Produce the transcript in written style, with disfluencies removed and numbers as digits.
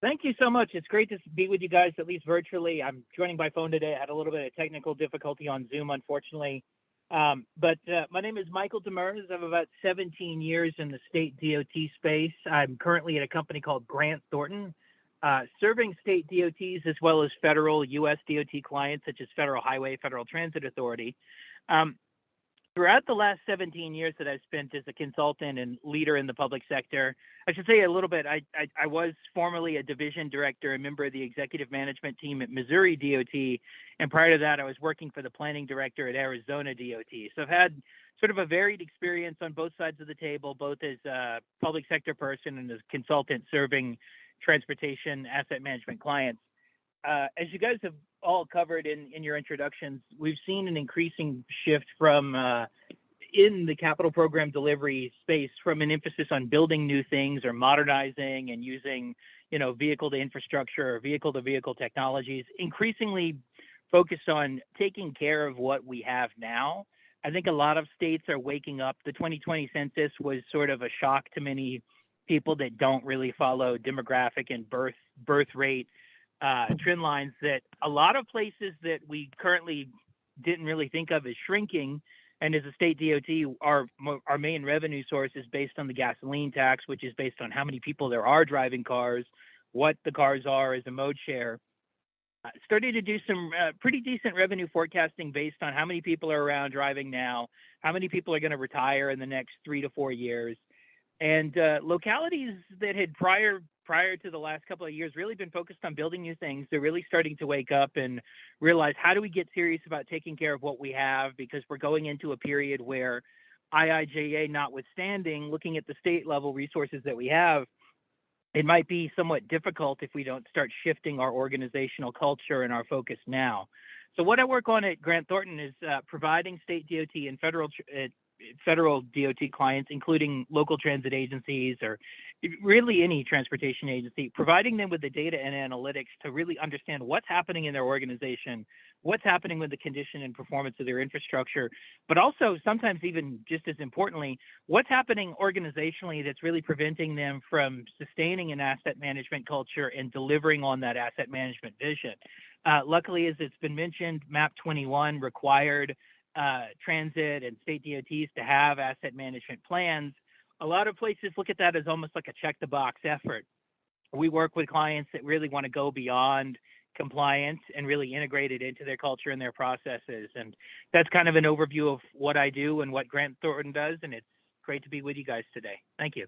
Thank you so much. It's great to be with you guys, at least virtually. I'm joining by phone today. I had a little bit of technical difficulty on Zoom, unfortunately. But my name is Michael DeMers. I have about 17 years in the state DOT space. I'm currently at a company called Thornton, serving state DOTs as well as federal U.S. DOT clients, such as Federal Highway, Federal Transit Authority. Um, Throughout the last 17 years that I've spent as a consultant and leader in the public sector, I should say a little bit. I was formerly a division director, a member of the executive management team at Missouri DOT, and prior to that, I was working for the planning director at Arizona DOT. So I've had sort of a varied experience on both sides of the table, both as a public sector person and as a consultant serving transportation asset management clients. As you guys have all covered in your introductions, we've seen an increasing shift from in the capital program delivery space from an emphasis on building new things or modernizing and using, vehicle to infrastructure or vehicle to vehicle technologies, increasingly focused on taking care of what we have now. I think a lot of states are waking up. The 2020 census was sort of a shock to many people that don't really follow demographic and birth rate trend lines, that a lot of places that we currently didn't really think of as shrinking. And as a state DOT, our main revenue source is based on the gasoline tax, which is based on how many people there are driving cars, what the cars are as a mode share. Started to do some pretty decent revenue forecasting based on how many people are around driving now, how many people are going to retire in the next 3 to 4 years. And localities that had prior to the last couple of years really been focused on building new things, they're really starting to wake up and realize, how do we get serious about taking care of what we have? Because we're going into a period where, IIJA notwithstanding, looking at the state level resources that we have, it might be somewhat difficult if we don't start shifting our organizational culture and our focus now. So what I work on at Thornton is providing state DOT and federal DOT clients, including local transit agencies or really any transportation agency, providing them with the data and analytics to really understand what's happening in their organization, what's happening with the condition and performance of their infrastructure, but also sometimes even just as importantly, what's happening organizationally that's really preventing them from sustaining an asset management culture and delivering on that asset management vision. Luckily, as it's been mentioned, MAP 21 required transit and state DOTs to have asset management plans. A lot of places look at that as almost like a check the box effort. We work with clients that really want to go beyond compliance and really integrate it into their culture and their processes. And that's kind of an overview of what I do and what Thornton does. And it's great to be with you guys today. Thank you.